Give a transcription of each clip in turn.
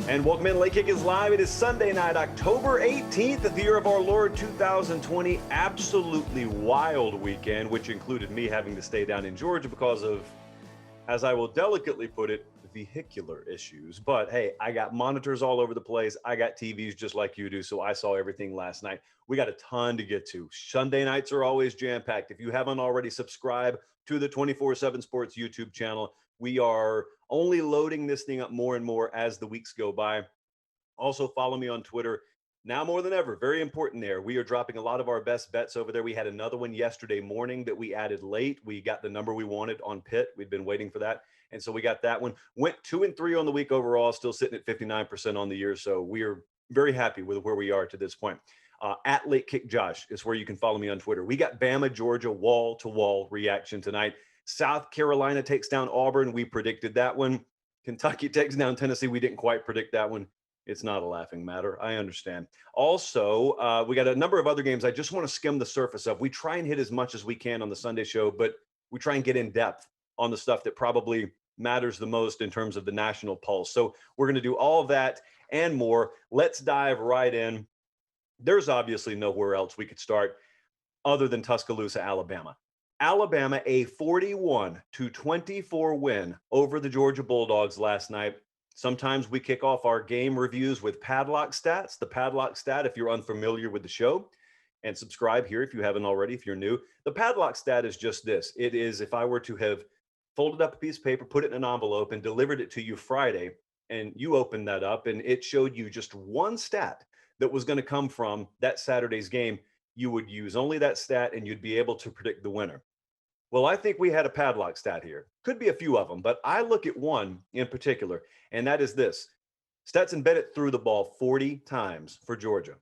And welcome in. Late Kick is live. It is Sunday night, October 18th, the year of our Lord 2020. Absolutely wild weekend, which included me having to stay down in Georgia because of, as I will delicately put it, vehicular issues. But hey, I got monitors all over the place. I got TVs just like you do, so I saw everything last night. We got a ton to get to. Sunday nights are always jam-packed. If you haven't already, subscribe to the 24/7 Sports YouTube channel. We are only loading this thing up more and more as the weeks go by. Also, follow me on Twitter. Now more than ever, very important there. We are dropping a lot of our best bets over there. We had another one yesterday morning that we added late. We got the number we wanted on Pitt. We'd been waiting for that. And so we got that one. Went 2-3 on the week overall, still sitting at 59% on the year. So we are very happy with where we are to this point. At Late Kick Josh is where you can follow me on Twitter. We got Bama, Georgia, wall-to-wall reaction tonight. South Carolina takes down Auburn. We predicted that one. Kentucky takes down Tennessee. We didn't quite predict that one. It's not a laughing matter. I understand. Also, we got a number of other games I just want to skim the surface of. We try and hit as much as we can on the Sunday show, but we try and get in depth on the stuff that probably matters the most in terms of the national pulse. So we're going to do all of that and more. Let's dive right in. There's obviously nowhere else we could start other than Tuscaloosa, Alabama. Alabama, a 41-24 win over the Georgia Bulldogs last night. Sometimes we kick off our game reviews with padlock stats. The padlock stat, if you're unfamiliar with the show, and subscribe here if you haven't already, if you're new. The padlock stat is just this. It is if I were to have folded up a piece of paper, put it in an envelope, and delivered it to you Friday, and you opened that up, and it showed you just one stat that was going to come from that Saturday's game, you would use only that stat, and you'd be able to predict the winner. Well, I think we had a padlock stat here. Could be a few of them, but I look at one in particular, and that is this. Stetson Bennett threw the ball 40 times for Georgia.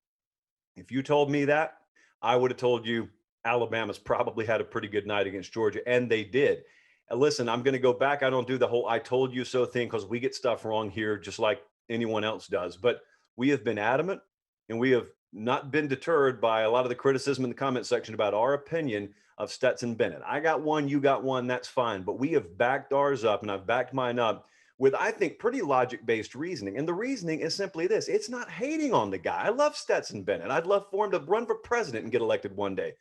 If you told me that, I would have told you Alabama's probably had a pretty good night against Georgia, and they did. And listen, I'm going to go back. I don't do the whole I told you so thing because we get stuff wrong here just like anyone else does. But we have been adamant, and we have not been deterred by a lot of the criticism in the comment section about our opinion of Stetson Bennett. I got one, you got one, that's fine. But we have backed ours up, and I've backed mine up with, I think, pretty logic-based reasoning. And the reasoning is simply this. It's not hating on the guy. I love Stetson Bennett. I'd love for him to run for president and get elected one day.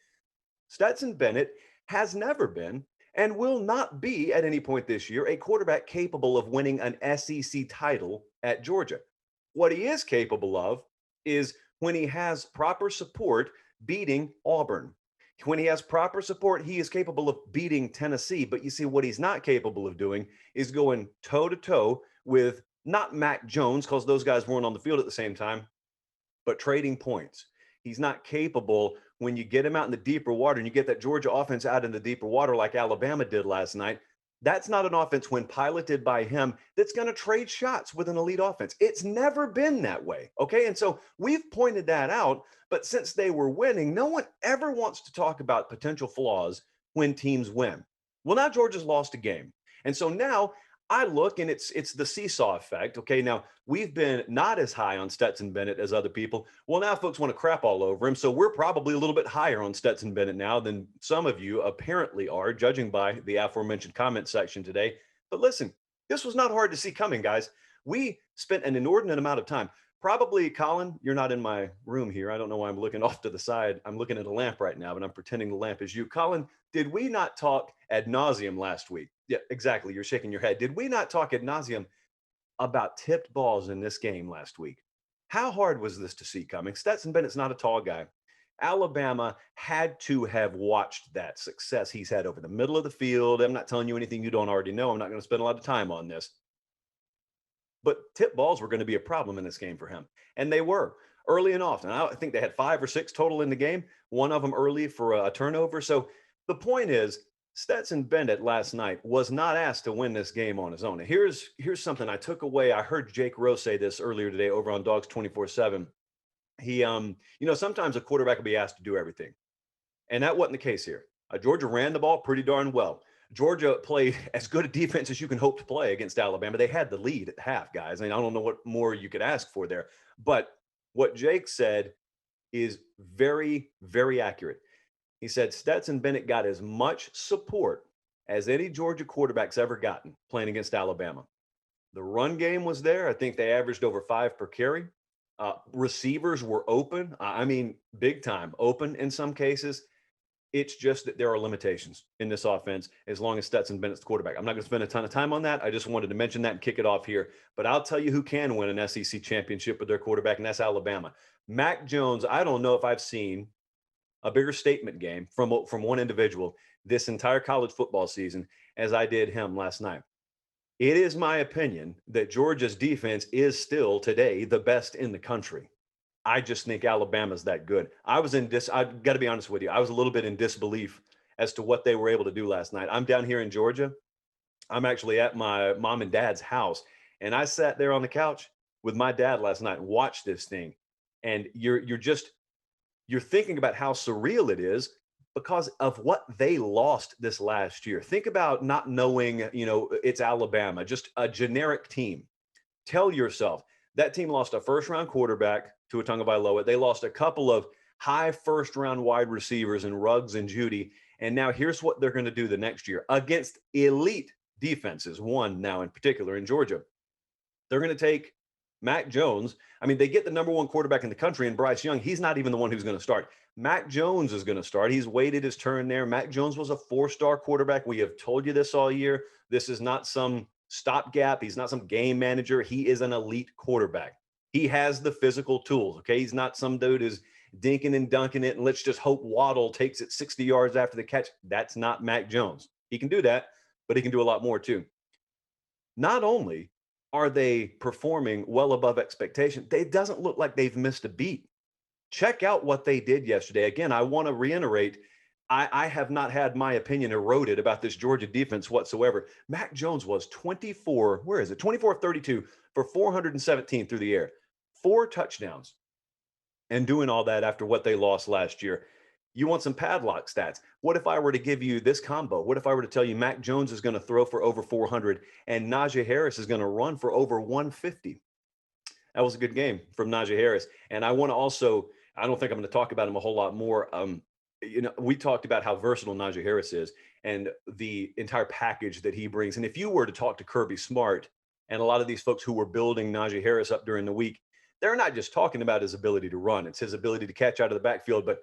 Stetson Bennett has never been and will not be at any point this year a quarterback capable of winning an SEC title at Georgia. What he is capable of is when he has proper support, beating Auburn. When he has proper support, he is capable of beating Tennessee. But you see, what he's not capable of doing is going toe-to-toe with not Mac Jones, because those guys weren't on the field at the same time, but trading points. He's not capable when you get him out in the deeper water and you get that Georgia offense out in the deeper water like Alabama did last night. That's not an offense when piloted by him that's going to trade shots with an elite offense. It's never been that way. Okay. And so we've pointed that out. But since they were winning, no one ever wants to talk about potential flaws when teams win. Well, now Georgia's lost a game. And so now I look and it's the seesaw effect. Okay. Now we've been not as high on Stetson Bennett as other people. Well, now folks want to crap all over him. So we're probably a little bit higher on Stetson Bennett now than some of you apparently are, judging by the aforementioned comment section today. But listen, this was not hard to see coming, guys. We spent an inordinate amount of time. Probably, Colin, you're not in my room here. I don't know why I'm looking off to the side. I'm looking at a lamp right now, but I'm pretending the lamp is you. Colin, did we not talk ad nauseum last week? Yeah, exactly. You're shaking your head. Did we not talk ad nauseum about tipped balls in this game last week? How hard was this to see coming? Stetson Bennett's not a tall guy. Alabama had to have watched that success he's had over the middle of the field. I'm not telling you anything you don't already know. I'm not going to spend a lot of time on this. But tip balls were going to be a problem in this game for him. And they were early and often. I think they had 5 or 6 total in the game, one of them early for a turnover. So the point is, Stetson Bennett last night was not asked to win this game on his own. And here's something I took away. I heard Jake Rowe say this earlier today over on Dogs 24/7. He, sometimes a quarterback will be asked to do everything. And that wasn't the case here. Georgia ran the ball pretty darn well. Georgia played as good a defense as you can hope to play against Alabama. They had the lead at the half, guys. And I don't know what more you could ask for there. But what Jake said is very, very accurate. He said Stetson Bennett got as much support as any Georgia quarterback's ever gotten playing against Alabama. The run game was there. I think they averaged over 5 per carry. Receivers were open. I mean, big time open in some cases. It's just that there are limitations in this offense as long as Stetson Bennett's the quarterback. I'm not going to spend a ton of time on that. I just wanted to mention that and kick it off here. But I'll tell you who can win an SEC championship with their quarterback, and that's Alabama. Mac Jones, I don't know if I've seen a bigger statement game from one individual this entire college football season as I did him last night. It is my opinion that Georgia's defense is still today the best in the country. I just think Alabama's that good. I've got to be honest with you. I was a little bit in disbelief as to what they were able to do last night. I'm down here in Georgia. I'm actually at my mom and dad's house, and I sat there on the couch with my dad last night and watched this thing. And you're thinking about how surreal it is because of what they lost this last year. Think about not knowing, it's Alabama, just a generic team. Tell yourself that team lost a first-round quarterback to Tagovailoa. They lost a couple of high first-round wide receivers in Ruggs and Judy. And now here's what they're going to do the next year against elite defenses, one now in particular in Georgia. They're going to take Mac Jones. I mean, they get the number one quarterback in the country, and Bryce Young, he's not even the one who's going to start. Mac Jones is going to start. He's waited his turn there. Mac Jones was a 4-star quarterback. We have told you this all year. This is not some stopgap. He's not some game manager. He is an elite quarterback. He has the physical tools, okay? He's not some dude who's dinking and dunking it, and let's just hope Waddle takes it 60 yards after the catch. That's not Mac Jones. He can do that, but he can do a lot more too. Not only are they performing well above expectation, it doesn't look like they've missed a beat. Check out what they did yesterday. Again, I want to reiterate, I have not had my opinion eroded about this Georgia defense whatsoever. Mac Jones was 24 of 32 for 417 through the air, 4 touchdowns, and doing all that after what they lost last year. You want some padlock stats. What if I were to give you this combo? What if I were to tell you Mac Jones is going to throw for over 400 and Najee Harris is going to run for over 150? That was a good game from Najee Harris. And I want to also, I don't think I'm going to talk about him a whole lot more. We talked about how versatile Najee Harris is and the entire package that he brings. And if you were to talk to Kirby Smart and a lot of these folks who were building Najee Harris up during the week, they're not just talking about his ability to run. It's his ability to catch out of the backfield. But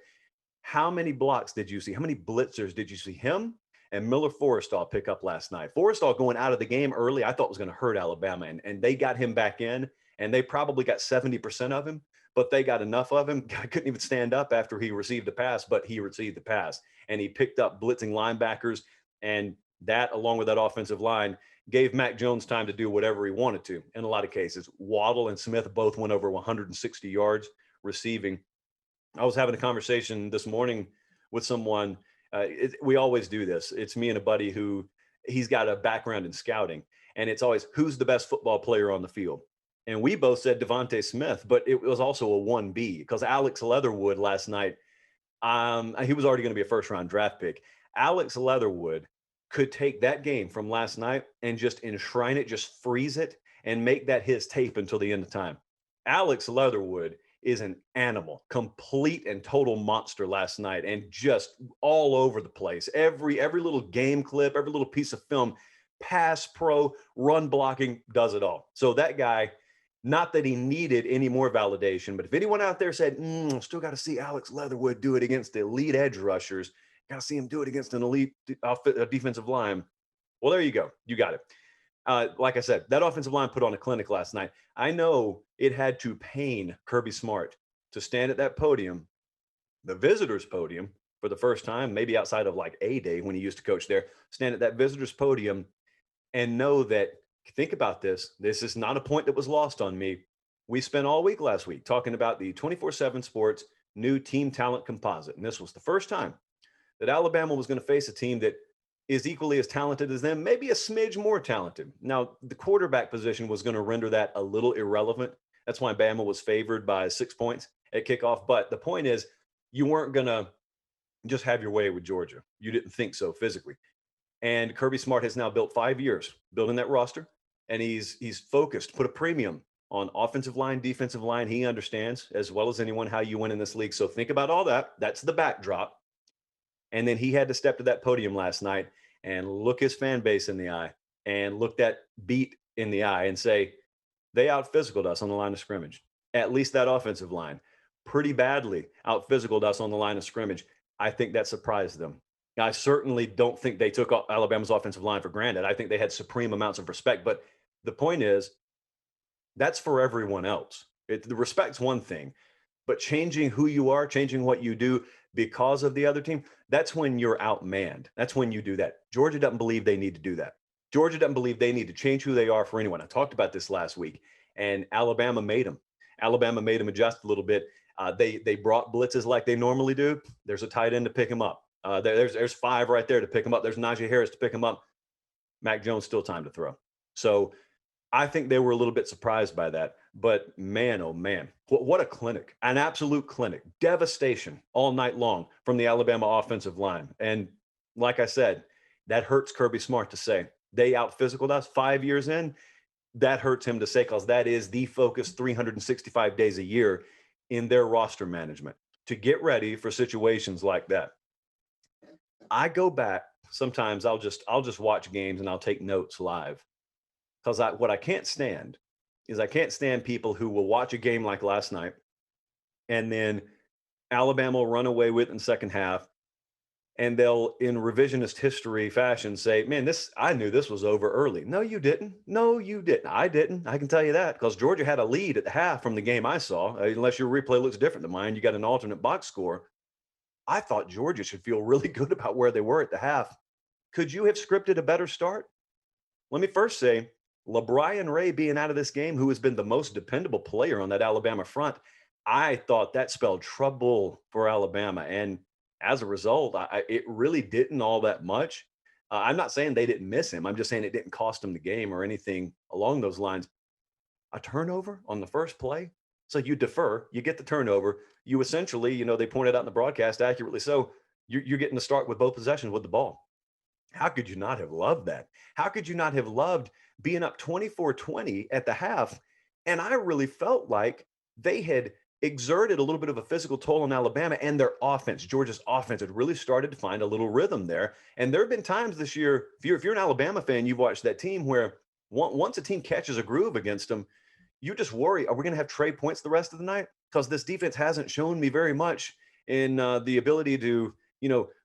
how many blocks did you see? How many blitzers did you see him and Miller Forrestall pick up last night? Forrestall going out of the game early, I thought was going to hurt Alabama. And they got him back in, and they probably got 70% of him, but they got enough of him. I couldn't even stand up after he received the pass, but he received the pass. And he picked up blitzing linebackers. And that, along with that offensive line, gave Mac Jones time to do whatever he wanted to in a lot of cases. Waddle and Smith both went over 160 yards receiving. I was having a conversation this morning with someone. We always do this. It's me and a buddy who he's got a background in scouting, and it's always who's the best football player on the field. And we both said Devontae Smith, but it was also a 1B because Alex Leatherwood last night, he was already going to be a first-round draft pick. Alex Leatherwood could take that game from last night and just enshrine it, just freeze it, and make that his tape until the end of time. Alex Leatherwood is an animal, complete and total monster last night, and just all over the place. Every little game clip, every little piece of film, pass pro, run blocking, does it all. So that guy, not that he needed any more validation, but if anyone out there said, still got to see Alex Leatherwood do it against the elite edge rushers, got to see him do it against an elite defensive line. Well, there you go. You got it. Like I said, that offensive line put on a clinic last night. I know it had to pain Kirby Smart to stand at that podium, the visitors' podium, for the first time, maybe outside of like A-Day when he used to coach there, stand at that visitors' podium and know that, think about this. This is not a point that was lost on me. We spent all week last week talking about the 24/7 Sports new team talent composite. And this was the first time that Alabama was going to face a team that is equally as talented as them, maybe a smidge more talented. Now, the quarterback position was going to render that a little irrelevant. That's why Bama was favored by 6 points at kickoff. But the point is, you weren't going to just have your way with Georgia. You didn't think so physically. And Kirby Smart has now built 5 years building that roster, and he's focused, put a premium on offensive line, defensive line. He understands as well as anyone how you win in this league. So think about all that. That's the backdrop. And then he had to step to that podium last night and look his fan base in the eye and look that beat in the eye and say, they out-physicaled us on the line of scrimmage. At least that offensive line pretty badly out-physicaled us on the line of scrimmage. I think that surprised them. I certainly don't think they took Alabama's offensive line for granted. I think they had supreme amounts of respect. But the point is, that's for everyone else. The respect's one thing, but changing who you are, changing what you do because of the other team, that's when you're outmanned. That's when you do that. Georgia doesn't believe they need to do that. Georgia doesn't believe they need to change who they are for anyone. I talked about this last week, and Alabama made them. Alabama made them adjust a little bit. They brought blitzes like they normally do. There's a tight end to pick them up. There's 5 right there to pick them up. There's Najee Harris to pick them up. Mac Jones still time to throw. So I think they were a little bit surprised by that. But man, oh man, what a clinic, an absolute clinic, devastation all night long from the Alabama offensive line. And like I said, that hurts Kirby Smart to say. They out-physicaled us 5 years in. That hurts him to say, because that is the focus 365 days a year in their roster management, to get ready for situations like that. I go back, sometimes I'll just watch games and I'll take notes live. Because what I can't stand is I can't stand people who will watch a game like last night and then Alabama will run away with it in the second half, and they'll, in revisionist history fashion, say, man, I knew this was over early. No, you didn't. No, you didn't. I didn't. I can tell you that, because Georgia had a lead at the half from the game I saw. Unless your replay looks different than mine, you got an alternate box score. I thought Georgia should feel really good about where they were at the half. Could you have scripted a better start? Let me first say, LaBryan Ray being out of this game, who has been the most dependable player on that Alabama front, I thought that spelled trouble for Alabama. And as a result, it really didn't all that much. I'm not saying they didn't miss him. I'm just saying it didn't cost them the game or anything along those lines. A turnover on the first play. So you defer, you get the turnover. You essentially, they pointed out in the broadcast accurately, so you're getting to start with both possessions with the ball. How could you not have loved that? How could you not have loved being up 24-20 at the half? And I really felt like they had exerted a little bit of a physical toll on Alabama, and their offense, Georgia's offense, had really started to find a little rhythm there. And there have been times this year, if you're an Alabama fan, you've watched that team where once a team catches a groove against them, you just worry, are we going to have Trey points the rest of the night? Because this defense hasn't shown me very much in the ability to,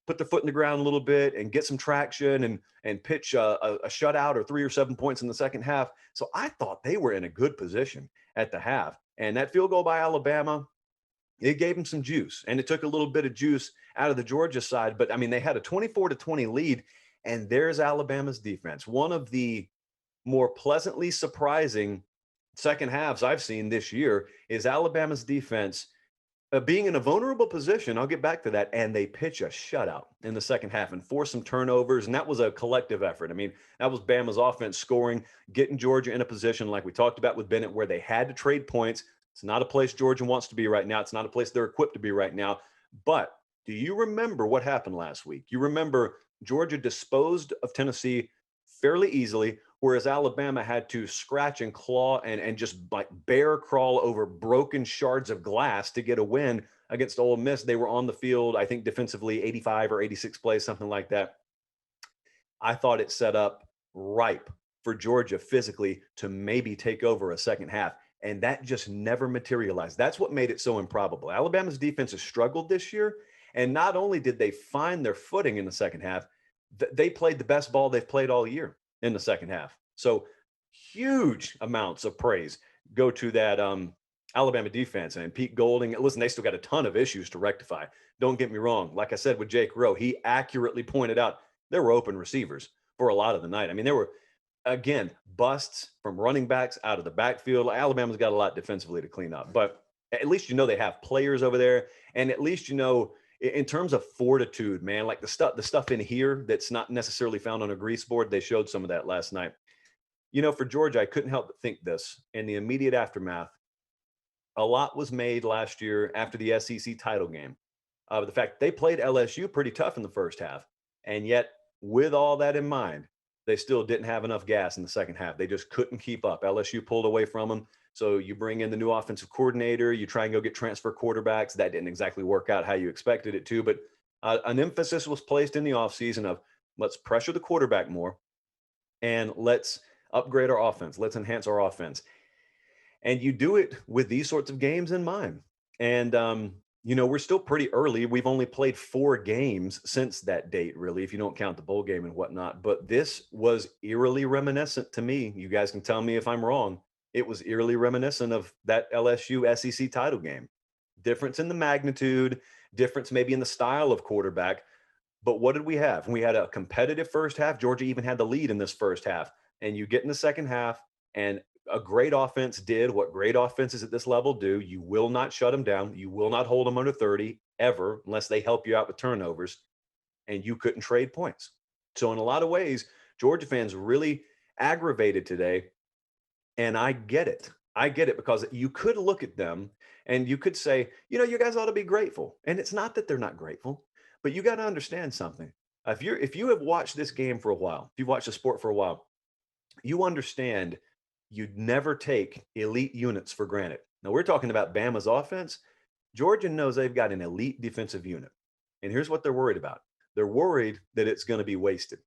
put their foot in the ground a little bit and get some traction and pitch a shutout or 3 or 7 points in the second half. So I thought they were in a good position at the half. And that field goal by Alabama, it gave them some juice. And it took a little bit of juice out of the Georgia side. But, they had a 24-20 lead. And there's Alabama's defense. One of the more pleasantly surprising second halves I've seen this year is Alabama's defense being in a vulnerable position. I'll get back to that. And they pitch a shutout in the second half and force some turnovers. And that was a collective effort. That was Bama's offense scoring, getting Georgia in a position like we talked about with Bennett, where they had to trade points. It's not a place Georgia wants to be right now. It's not a place they're equipped to be right now. But do you remember what happened last week? You remember Georgia disposed of Tennessee fairly easily, whereas Alabama had to scratch and claw and just like bear crawl over broken shards of glass to get a win against Ole Miss. They were on the field, I think, defensively 85 or 86 plays, something like that. I thought it set up ripe for Georgia physically to maybe take over a second half. And that just never materialized. That's what made it so improbable. Alabama's defense has struggled this year. And not only did they find their footing in the second half, they played the best ball they've played all year in the second half. So huge amounts of praise go to that Alabama defense. And Pete Golding, listen, they still got a ton of issues to rectify. Don't get me wrong. Like I said with Jake Rowe, he accurately pointed out there were open receivers for a lot of the night. There were, again, busts from running backs out of the backfield. Alabama's got a lot defensively to clean up. But at least they have players over there. And at least in terms of fortitude, man, like the stuff in here that's not necessarily found on a grease board, they showed some of that last night. For Georgia, I couldn't help but think this. In the immediate aftermath, a lot was made last year after the SEC title game. The fact they played LSU pretty tough in the first half. And yet, with all that in mind, they still didn't have enough gas in the second half. They just couldn't keep up. LSU pulled away from them. So you bring in the new offensive coordinator, you try and go get transfer quarterbacks. That didn't exactly work out how you expected it to, but an emphasis was placed in the offseason of let's pressure the quarterback more, and let's upgrade our offense. Let's enhance our offense. And you do it with these sorts of games in mind. And, we're still pretty early. We've only played 4 games since that date, really, if you don't count the bowl game and whatnot. But this was eerily reminiscent to me. You guys can tell me if I'm wrong. It was eerily reminiscent of that LSU SEC title game. Difference in the magnitude, difference maybe in the style of quarterback. But what did we have? We had a competitive first half. Georgia even had the lead in this first half. And you get in the second half, and a great offense did what great offenses at this level do. You will not shut them down. You will not hold them under 30 ever unless they help you out with turnovers. And you couldn't trade points. So in a lot of ways, Georgia fans really aggravated today. And I get it. I get it, because you could look at them and you could say, you guys ought to be grateful. And it's not that they're not grateful, but you got to understand something. If you have watched this game for a while, if you've watched the sport for a while, you understand you'd never take elite units for granted. Now, we're talking about Bama's offense. Georgia knows they've got an elite defensive unit. And here's what they're worried about. They're worried that it's going to be wasted.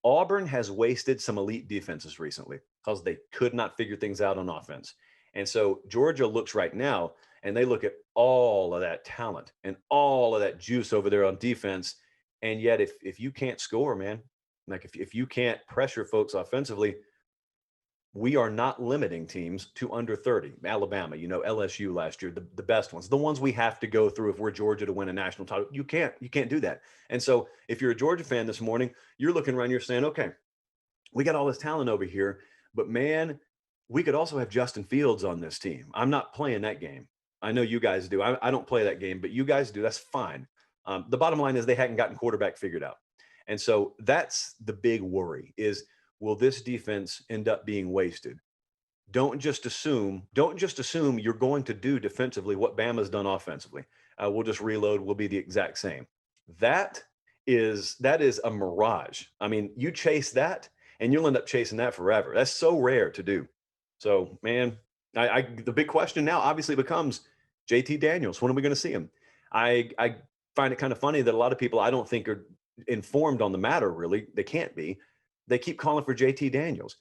Auburn has wasted some elite defenses recently because they could not figure things out on offense. And so Georgia looks right now and they look at all of that talent and all of that juice over there on defense. And yet, if you can't score, man, like if you can't pressure folks offensively, we are not limiting teams to under 30. Alabama, LSU last year, the best ones, the ones we have to go through if we're Georgia to win a national title. You can't do that. And so if you're a Georgia fan this morning, you're looking around, you're saying, okay, we got all this talent over here, but man, we could also have Justin Fields on this team. I'm not playing that game. I know you guys do. I don't play that game, but you guys do. That's fine. The bottom line is they hadn't gotten quarterback figured out. And so that's the big worry is, will this defense end up being wasted? Don't just assume you're going to do defensively what Bama's done offensively. We'll just reload. We'll be the exact same. That is a mirage. I mean, you chase that and you'll end up chasing that forever. That's so rare to do. So, man, the big question now obviously becomes JT Daniels. When are we going to see him? I find it kind of funny that a lot of people I don't think are informed on the matter, really. They can't be. They keep calling for JT Daniels.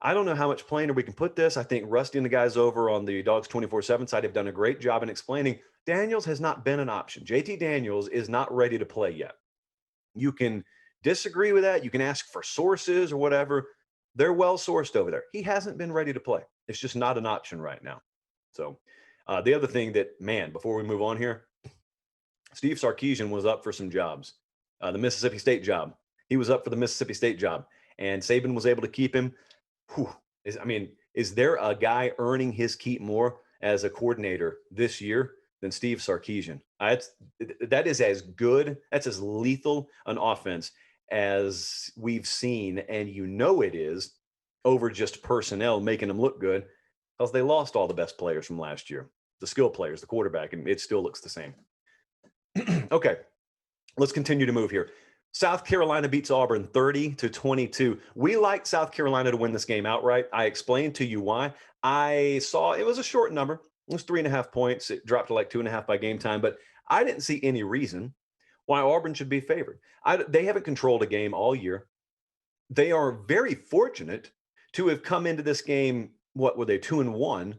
I don't know how much plainer we can put this. I think Rusty and the guys over on the Dogs 24/7 side have done a great job in explaining Daniels has not been an option. JT Daniels is not ready to play yet. You can disagree with that. You can ask for sources or whatever. They're well sourced over there. He hasn't been ready to play. It's just not an option right now. So the other thing that, man, before we move on here, Steve Sarkisian was up for some jobs. The Mississippi State job. He was up for the Mississippi State job. And Saban was able to keep him. Is there a guy earning his keep more as a coordinator this year than Steve Sarkisian? That is as good, that's as lethal an offense as we've seen. And it is over just personnel making them look good, because they lost all the best players from last year, the skill players, the quarterback, and it still looks the same. Okay, let's continue to move here. South Carolina beats Auburn 30-22. We liked South Carolina to win this game outright. I explained to you why. I saw it was a short number. It was 3.5 points. It dropped to like 2.5 by game time, but I didn't see any reason why Auburn should be favored. They haven't controlled a game all year. They are very fortunate to have come into this game. What were they, 2-1?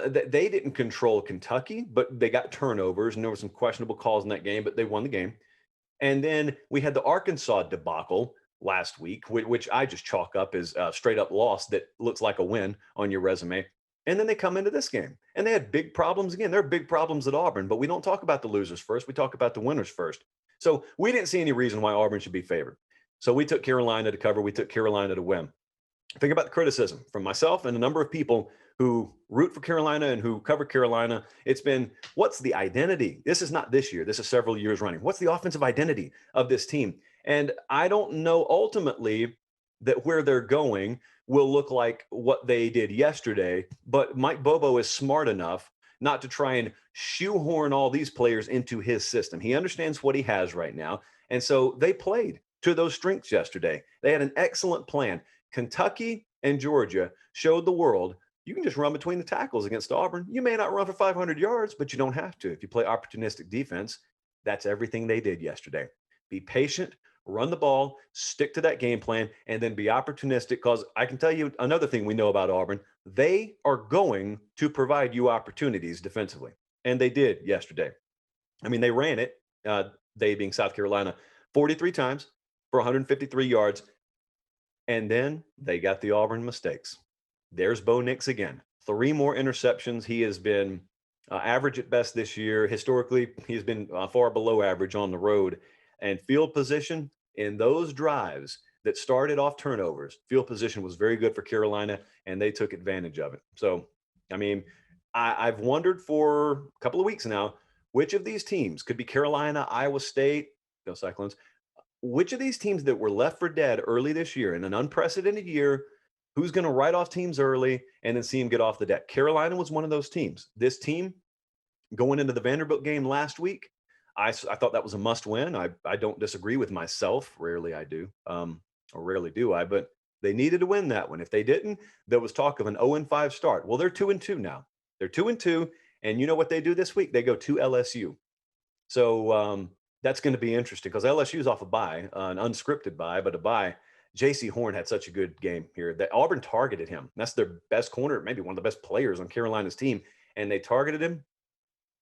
They didn't control Kentucky, but they got turnovers, and there were some questionable calls in that game, but they won the game. And then we had the Arkansas debacle last week, which I just chalk up as a straight up loss that looks like a win on your resume. And then they come into this game and they had big problems again. There are big problems at Auburn, but we don't talk about the losers first. We talk about the winners first. So we didn't see any reason why Auburn should be favored. So we took Carolina to cover. We took Carolina to win. Think about the criticism from myself and a number of people who root for Carolina and who cover Carolina. It's been, what's the identity? This is not this year. This is several years running. What's the offensive identity of this team? And I don't know ultimately that where they're going will look like what they did yesterday, but Mike Bobo is smart enough not to try and shoehorn all these players into his system. He understands what he has right now. And so they played to those strengths yesterday. They had an excellent plan. Kentucky and Georgia showed the world you can just run between the tackles against Auburn. You may not run for 500 yards, but you don't have to. If you play opportunistic defense, that's everything they did yesterday. Be patient, run the ball, stick to that game plan, and then be opportunistic. Because I can tell you another thing we know about Auburn, they are going to provide you opportunities defensively. And they did yesterday. I mean, they ran it, they being South Carolina, 43 times for 153 yards. And then they got the Auburn mistakes. There's Bo Nix again. 3 more interceptions. He has been average at best this year. Historically, he's been far below average on the road. And field position in those drives that started off turnovers, field position was very good for Carolina, and they took advantage of it. So, I mean, I've wondered for a couple of weeks now which of these teams could be Carolina, Iowa State, go Cyclones, which of these teams that were left for dead early this year in an unprecedented year, who's going to write off teams early and then see them get off the deck? Carolina was one of those teams. This team going into the Vanderbilt game last week, I thought that was a must win. I don't disagree with myself. Rarely I do, or rarely do I, but they needed to win that one. If they didn't, there was talk of an 0-5 start. Well, they're 2-2 now. They're 2-2. And you know what they do this week? They go to LSU. So that's going to be interesting because LSU's off a bye, an unscripted bye, but a bye. J.C. Horn had such a good game here that Auburn targeted him. That's their best corner, maybe one of the best players on Carolina's team, and they targeted him.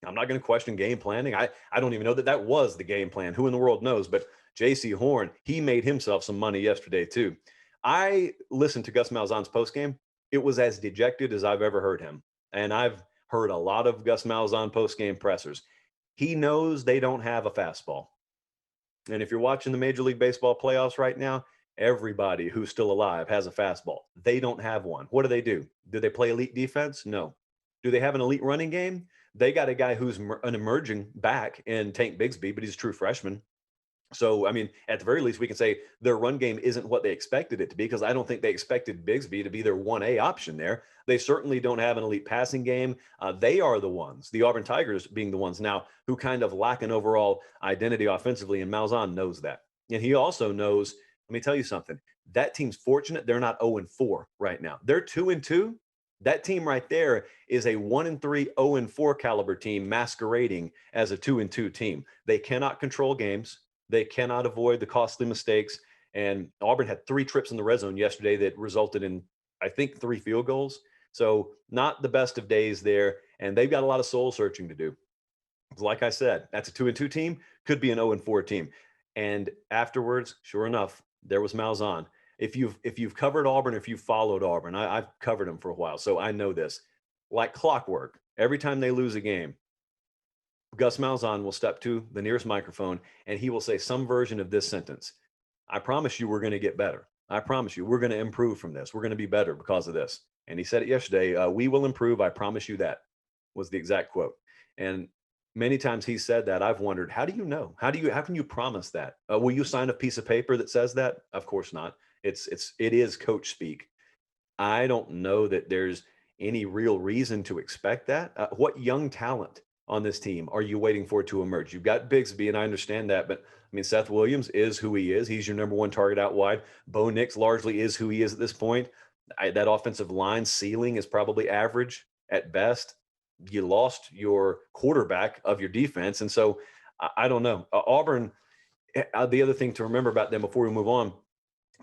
I'm not going to question game planning. I don't even know that was the game plan. Who in the world knows? But J.C. Horn, he made himself some money yesterday too. I listened to Gus Malzahn's postgame. It was as dejected as I've ever heard him, and I've heard a lot of Gus Malzahn postgame pressers. He knows they don't have a fastball. And if you're watching the Major League Baseball playoffs right now, everybody who's still alive has a fastball. They don't have one. What do? Do they play elite defense? No. Do they have an elite running game? They got a guy who's an emerging back in Tank Bigsby, but he's a true freshman. So, I mean, at the very least, we can say their run game isn't what they expected it to be because I don't think they expected Bigsby to be their 1A option there. They certainly don't have an elite passing game. They are the ones, the Auburn Tigers being the ones now who kind of lack an overall identity offensively, and Malzahn knows that. And he also knows, let me tell you something, that team's fortunate they're not 0-4 right now. They're 2-2. That team right there is a 1-3, 0-4 caliber team masquerading as a 2-2 team. They cannot control games. They cannot avoid the costly mistakes. And Auburn had 3 trips in the red zone yesterday that resulted in, I think, 3 field goals. So not the best of days there. And they've got a lot of soul searching to do. Like I said, that's a 2-2 team, could be an 0-4 team. And afterwards, sure enough, there was Malzahn. If you've covered Auburn, if you've followed Auburn, I've covered them for a while, so I know this. Like clockwork, every time they lose a game, Gus Malzahn will step to the nearest microphone and he will say some version of this sentence. I promise you we're going to get better. I promise you we're going to improve from this. We're going to be better because of this. And he said it yesterday. We will improve. I promise you that was the exact quote. And many times he said that. I've wondered, how do you know? How can you promise that? Will you sign a piece of paper that says that? Of course not. It is coach speak. I don't know that there's any real reason to expect that. What young talent on this team are you waiting for to emerge? You've got Bigsby, and I understand that, but I mean, Seth Williams is who he is. He's your number 1 target out wide. Bo Nix largely is who he is at this point. That offensive line ceiling is probably average at best. You lost your quarterback of your defense. And so I don't know. Auburn, the other thing to remember about them before we move on,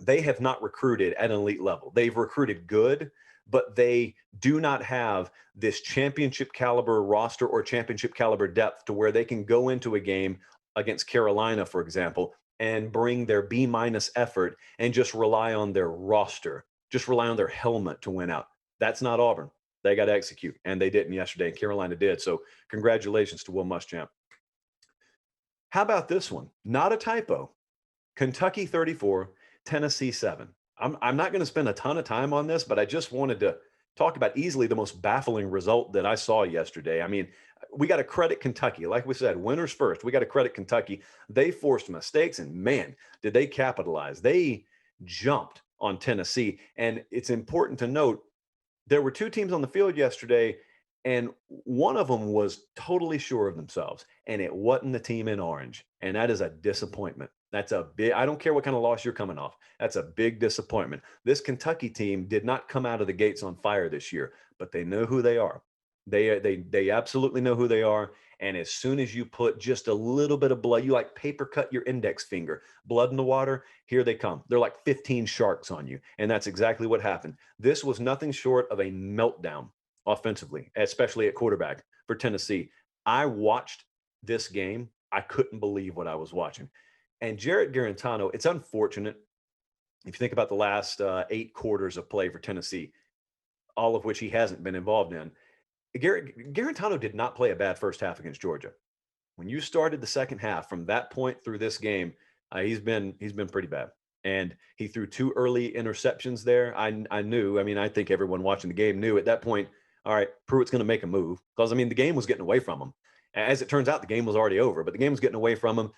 they have not recruited at an elite level. They've recruited good, but they do not have this championship caliber roster or championship caliber depth to where they can go into a game against Carolina, for example, and bring their B- effort and just rely on their roster, just rely on their helmet to win out. That's not Auburn. They got to execute, and they didn't yesterday, and Carolina did. So congratulations to Will Muschamp. How about this one? Not a typo. Kentucky 34, Tennessee 7. I'm not going to spend a ton of time on this, but I just wanted to talk about easily the most baffling result that I saw yesterday. I mean, we got to credit Kentucky. Like we said, winners first. We got to credit Kentucky. They forced mistakes, and man, did they capitalize. They jumped on Tennessee. And it's important to note there were 2 teams on the field yesterday, and one of them was totally sure of themselves, and it wasn't the team in orange. And that is a disappointment. That's a big, I don't care what kind of loss you're coming off. That's a big disappointment. This Kentucky team did not come out of the gates on fire this year, but they know who they are. They absolutely know who they are. And as soon as you put just a little bit of blood, you like paper cut your index finger, blood in the water, here they come. They're like 15 sharks on you. And that's exactly what happened. This was nothing short of a meltdown offensively, especially at quarterback for Tennessee. I watched this game. I couldn't believe what I was watching. And Jarrett Garantano, it's unfortunate if you think about the last 8 quarters of play for Tennessee, all of which he hasn't been involved in. Garantano did not play a bad first half against Georgia. When you started the second half, from that point through this game, he's been pretty bad. And he threw 2 early interceptions there. I knew. I mean, I think everyone watching the game knew at that point. All right, Pruitt's going to make a move because I mean the game was getting away from him. As it turns out, the game was already over, but the game was getting away from him.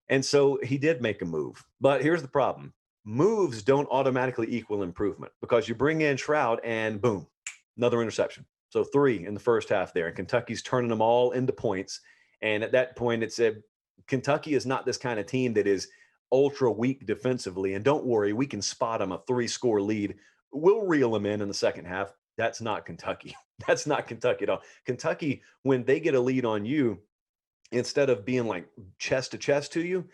And so he did make a move. But here's the problem: moves don't automatically equal improvement because you bring in Shroud and boom, another interception. So 3 in the first half there, and Kentucky's turning them all into points. And at that point, it said Kentucky is not this kind of team that is ultra weak defensively. And don't worry, we can spot them a 3-score lead. We'll reel them in the second half. That's not Kentucky. That's not Kentucky at all. Kentucky, when they get a lead on you, instead of being like chest to chest to you,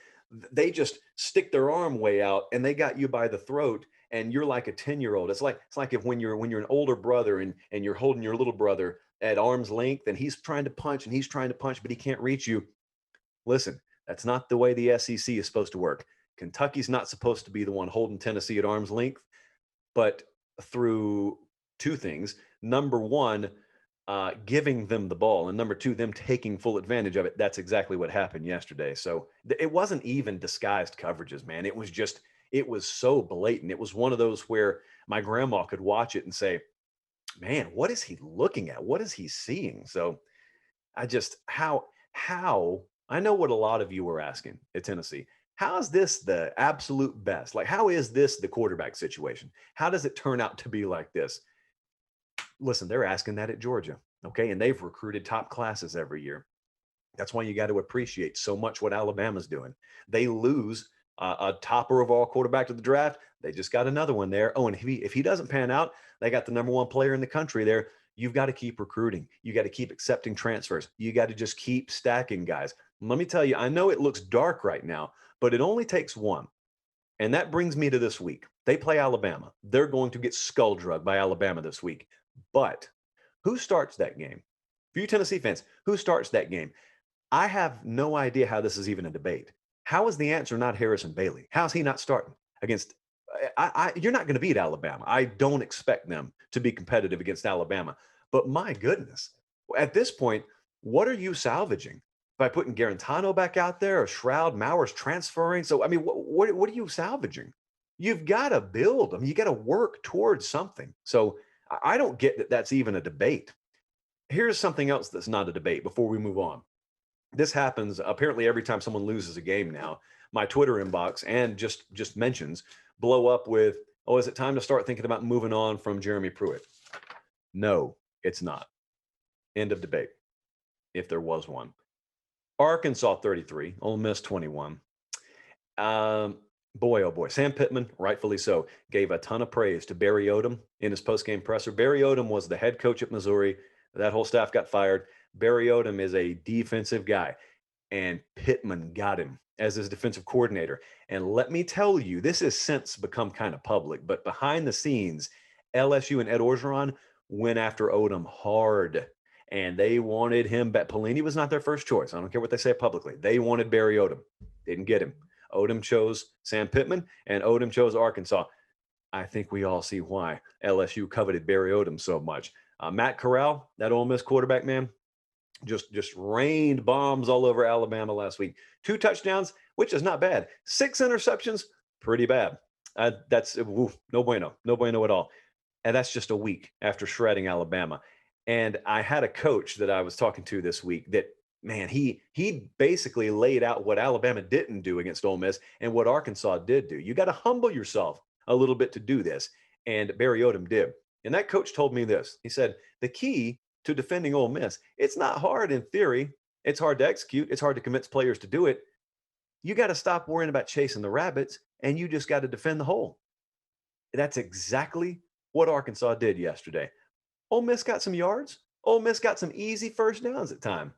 they just stick their arm way out and they got you by the throat and you're like a 10-year-old. It's like if when you're an older brother and you're holding your little brother at arm's length and he's trying to punch and he's trying to punch, but he can't reach you. Listen, that's not the way the SEC is supposed to work. Kentucky's not supposed to be the one holding Tennessee at arm's length, but through 2 things. Number one, giving them the ball, and number 2, them taking full advantage of it. That's exactly what happened yesterday. So it wasn't even disguised coverages, man. It was so blatant. It was one of those where my grandma could watch it and say, man, what is he looking at? What is he seeing? So I just, how, I know what a lot of you were asking at Tennessee. How is this the absolute best? Like, how is this the quarterback situation? How does it turn out to be like this? Listen, they're asking that at Georgia, okay? And they've recruited top classes every year. That's why you got to appreciate so much what Alabama's doing. They lose a topper of all quarterback to the draft. They just got another one there. Oh, and if he doesn't pan out, they got the number 1 player in the country there. You've got to keep recruiting. You got to keep accepting transfers. You got to just keep stacking guys. And let me tell you, I know it looks dark right now, but it only takes one. And that brings me to this week. They play Alabama. They're going to get skull drugged by Alabama this week. But who starts that game? For you Tennessee fans, who starts that game? I have no idea how this is even a debate. How is the answer not Harrison Bailey? How is he not starting against? You're not going to beat Alabama. I don't expect them to be competitive against Alabama. But my goodness, at this point, what are you salvaging by putting Garantano back out there or Shroud? Mauer's transferring. So I mean, what are you salvaging? You've got to build them. You got to work towards something. So I don't get that that's even a debate. Here's something else that's not a debate before we move on. This happens apparently every time someone loses a game now. My Twitter inbox and just mentions blow up with, oh, is it time to start thinking about moving on from Jeremy Pruitt? No, it's not. End of debate, if there was one. Arkansas 33, Ole Miss 21. Boy, oh boy, Sam Pittman, rightfully so, gave a ton of praise to Barry Odom in his postgame presser. Barry Odom was the head coach at Missouri. That whole staff got fired. Barry Odom is a defensive guy, and Pittman got him as his defensive coordinator. And let me tell you, this has since become kind of public, but behind the scenes, LSU and Ed Orgeron went after Odom hard, and they wanted him back. Pelini was not their first choice. I don't care what they say publicly. They wanted Barry Odom. Didn't get him. Odom chose Sam Pittman, and Odom chose Arkansas. I think we all see why LSU coveted Barry Odom so much. Matt Corral, that Ole Miss quarterback, man, just rained bombs all over Alabama last week. 2 touchdowns, which is not bad. 6 interceptions, pretty bad. That's no bueno at all. And that's just a week after shredding Alabama. And I had a coach that I was talking to this week that, man, he basically laid out what Alabama didn't do against Ole Miss and what Arkansas did do. You got to humble yourself a little bit to do this. And Barry Odom did. And that coach told me this. He said, the key to defending Ole Miss, it's not hard in theory. It's hard to execute. It's hard to convince players to do it. You got to stop worrying about chasing the rabbits, and you just got to defend the hole. That's exactly what Arkansas did yesterday. Ole Miss got some yards, Ole Miss got some easy first downs at time.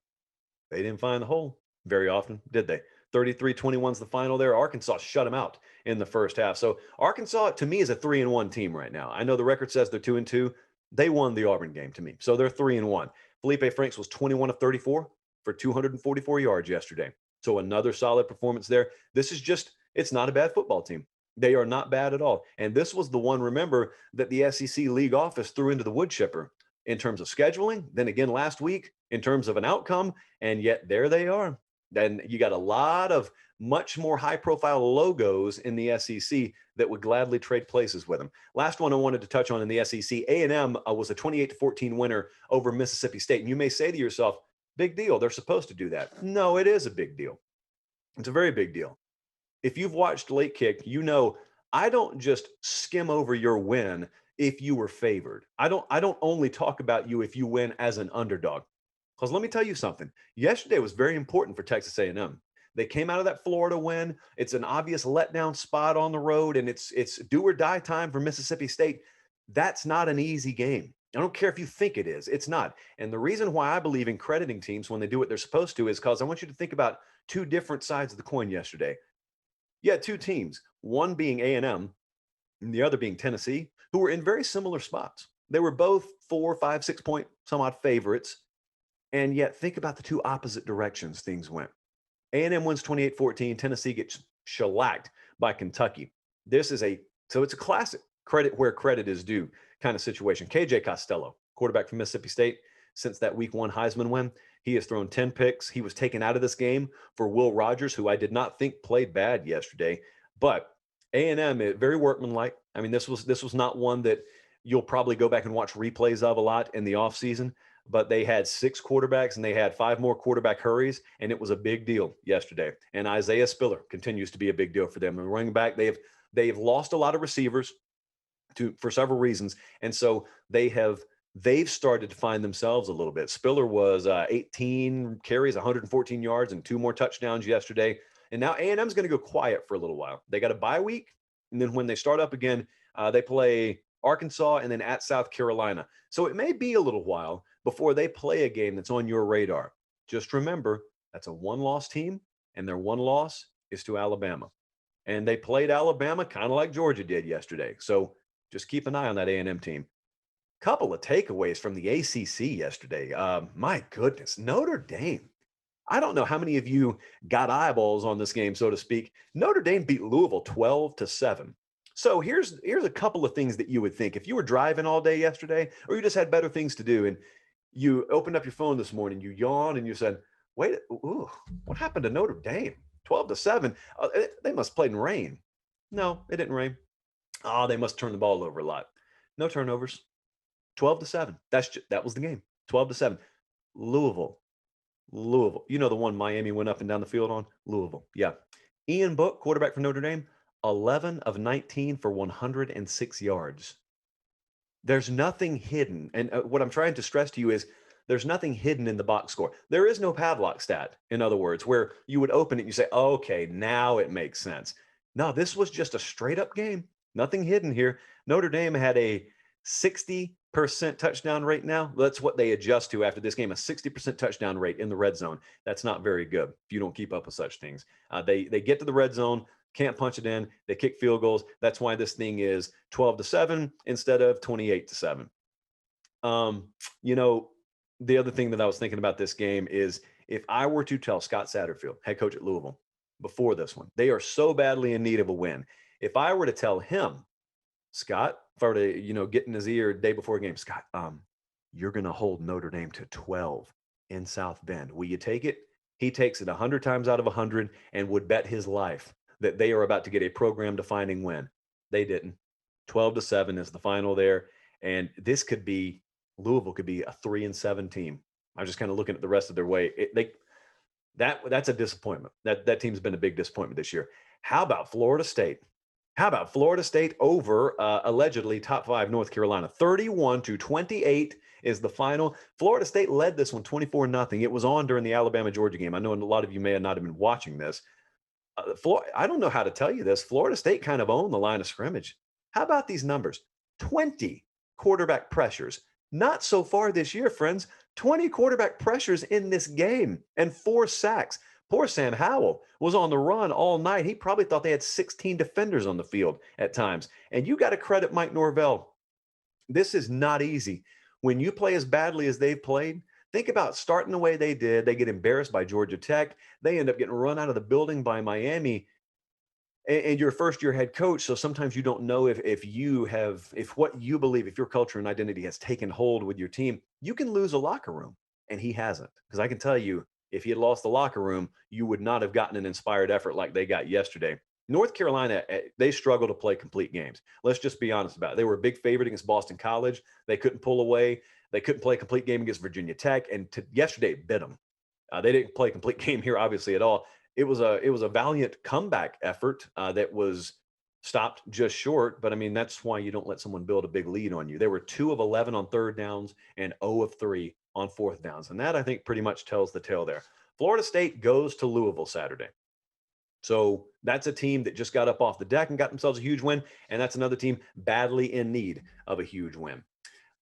They didn't find the hole very often, did they? 33-21's the final there. Arkansas shut them out in the first half. So Arkansas, to me, is a 3-1 team right now. I know the record says they're 2-2. They won the Auburn game to me. So they're 3-1. Felipe Franks was 21 of 34 for 244 yards yesterday. So another solid performance there. This is just, it's not a bad football team. They are not bad at all. And this was the one, remember, that the SEC league office threw into the wood chipper in terms of scheduling. Then again, last week, in terms of an outcome. And yet there they are. Then you got a lot of much more high profile logos in the SEC that would gladly trade places with them. Last one I wanted to touch on in the SEC, A&M was a 28-14 winner over Mississippi State. And you may say to yourself, big deal. They're supposed to do that. No, it is a big deal. It's a very big deal. If you've watched Late Kick, you know I don't just skim over your win if you were favored. I don't only talk about you if you win as an underdog. Because let me tell you something. Yesterday was very important for Texas A&M. They came out of that Florida win. It's an obvious letdown spot on the road, and it's do or die time for Mississippi State. That's not an easy game. I don't care if you think it is. It's not. And the reason why I believe in crediting teams when they do what they're supposed to is because I want you to think about two different sides of the coin yesterday. You had two teams, one being A&M and the other being Tennessee, who were in very similar spots. They were both 4, 5, 6 point some odd favorites. And yet think about the two opposite directions things went. A&M wins 28-14. Tennessee gets shellacked by Kentucky. It's a classic credit where credit is due kind of situation. KJ Costello, quarterback from Mississippi State, since that week 1 Heisman win, he has thrown 10 picks. He was taken out of this game for Will Rogers, who I did not think played bad yesterday. But A&M, very workmanlike. I mean, this was not one that you'll probably go back and watch replays of a lot in the offseason. But they had 6 quarterbacks and they had 5 more quarterback hurries, and it was a big deal yesterday. And Isaiah Spiller continues to be a big deal for them. And running back, they've lost a lot of receivers for several reasons, and so they've started to find themselves a little bit. Spiller was 18 carries, 114 yards, and 2 more touchdowns yesterday. And now A&M's going to go quiet for a little while. They got a bye week, and then when they start up again, they play Arkansas and then at South Carolina. So it may be a little while before they play a game that's on your radar. Just remember, that's a 1-loss team, and their 1 loss is to Alabama. And they played Alabama kind of like Georgia did yesterday. So just keep an eye on that A&M team. Couple of takeaways from the ACC yesterday. My goodness, Notre Dame. I don't know how many of you got eyeballs on this game, so to speak. Notre Dame beat Louisville 12-7. So here's a couple of things that you would think if you were driving all day yesterday, or you just had better things to do, and you opened up your phone this morning, you yawned, and you said, "Wait, what happened to Notre Dame? 12-7. They must have played in rain." No, it didn't rain. Oh, they must turn the ball over a lot. No turnovers. 12-7. That was the game. 12-7. Louisville. You know the one Miami went up and down the field on? Louisville. Yeah. Ian Book, quarterback for Notre Dame, 11 of 19 for 106 yards. There's nothing hidden. And what I'm trying to stress to you is there's nothing hidden in the box score. There is no padlock stat, in other words, where you would open it and you say, okay, now it makes sense. No, this was just a straight up game. Nothing hidden here. Notre Dame had a 60% touchdown rate now. That's what they adjust to after this game, a 60% touchdown rate in the red zone. That's not very good if you don't keep up with such things. They get to the red zone, can't punch it in. They kick field goals. That's why this thing is 12-7 instead of 28-7. The other thing that I was thinking about this game is if I were to tell Scott Satterfield, head coach at Louisville, before this one, they are so badly in need of a win. If I were to tell him, Scott, if I were to, get in his ear day before a game, Scott, you're going to hold Notre Dame to 12 in South Bend. Will you take it? He takes it 100 times out of 100 and would bet his life that they are about to get a program-defining win. They didn't. 12-7 is the final there, and Louisville could be a 3-7 team. I'm just kind of looking at the rest of their way. That's a disappointment. That team's been a big disappointment this year. How about Florida State? How about Florida State over allegedly top 5 North Carolina? 31-28 is the final. Florida State led this one 24-0. It was on during the Alabama-Georgia game. I know a lot of you may not have been watching this. I don't know how to tell you this. Florida State kind of owned the line of scrimmage. How about these numbers? 20 quarterback pressures. Not so far this year, friends. 20 quarterback pressures in this game and 4 sacks. Poor Sam Howell was on the run all night. He probably thought they had 16 defenders on the field at times. And you got to credit Mike Norvell. This is not easy. When you play as badly as they've played, think about starting the way they did. They get embarrassed by Georgia Tech. They end up getting run out of the building by Miami. And you're a first year head coach. So sometimes you don't know if what you believe, if your culture and identity has taken hold with your team, you can lose a locker room. And he hasn't. Because I can tell you, if he had lost the locker room, you would not have gotten an inspired effort like they got yesterday. North Carolina, they struggle to play complete games. Let's just be honest about it. They were a big favorite against Boston College. They couldn't pull away. They couldn't play a complete game against Virginia Tech. And yesterday bit them. They didn't play a complete game here, obviously, at all. It was a valiant comeback effort that was stopped just short. But I mean, that's why you don't let someone build a big lead on you. They were 2 of 11 on third downs and 0 of 3 on fourth downs. And that, I think, pretty much tells the tale there. Florida State goes to Louisville Saturday. So that's a team that just got up off the deck and got themselves a huge win. And that's another team badly in need of a huge win.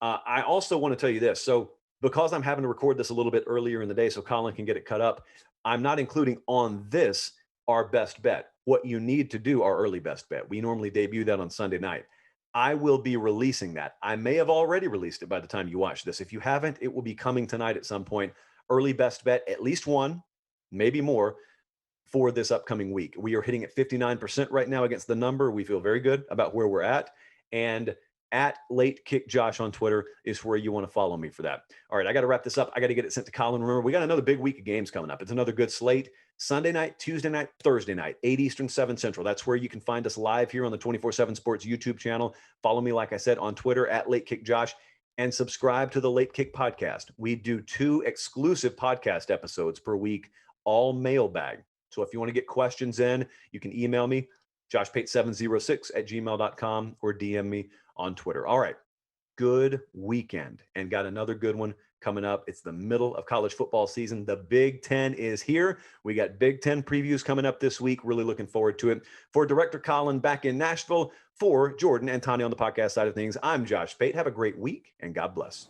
I also want to tell you this. So because I'm having to record this a little bit earlier in the day so Colin can get it cut up, I'm not including on this our best bet. What you need to do, our early best bet. We normally debut that on Sunday night. I will be releasing that. I may have already released it by the time you watch this. If you haven't, it will be coming tonight at some point. Early best bet, at least one, maybe more, for this upcoming week. We are hitting at 59% right now against the number. We feel very good about where we're at. And at Late Kick Josh on Twitter is where you want to follow me for that. All right, I got to wrap this up. I got to get it sent to Colin. Remember, we got another big week of games coming up. It's another good slate. Sunday night, Tuesday night, Thursday night, 8 Eastern, 7 Central. That's where you can find us live here on the 24/7 Sports YouTube channel. Follow me, like I said, on Twitter at Late Kick Josh, and subscribe to the Late Kick podcast. We do 2 exclusive podcast episodes per week, all mailbag. So if you want to get questions in, you can email me, joshpate706@gmail.com, or DM me on Twitter. All right. Good weekend, and got another good one coming up. It's the middle of college football season. The Big Ten is here. We got Big Ten previews coming up this week. Really looking forward to it. For Director Colin back in Nashville, for Jordan and Tanya on the podcast side of things, I'm Josh Pate. Have a great week, and God bless.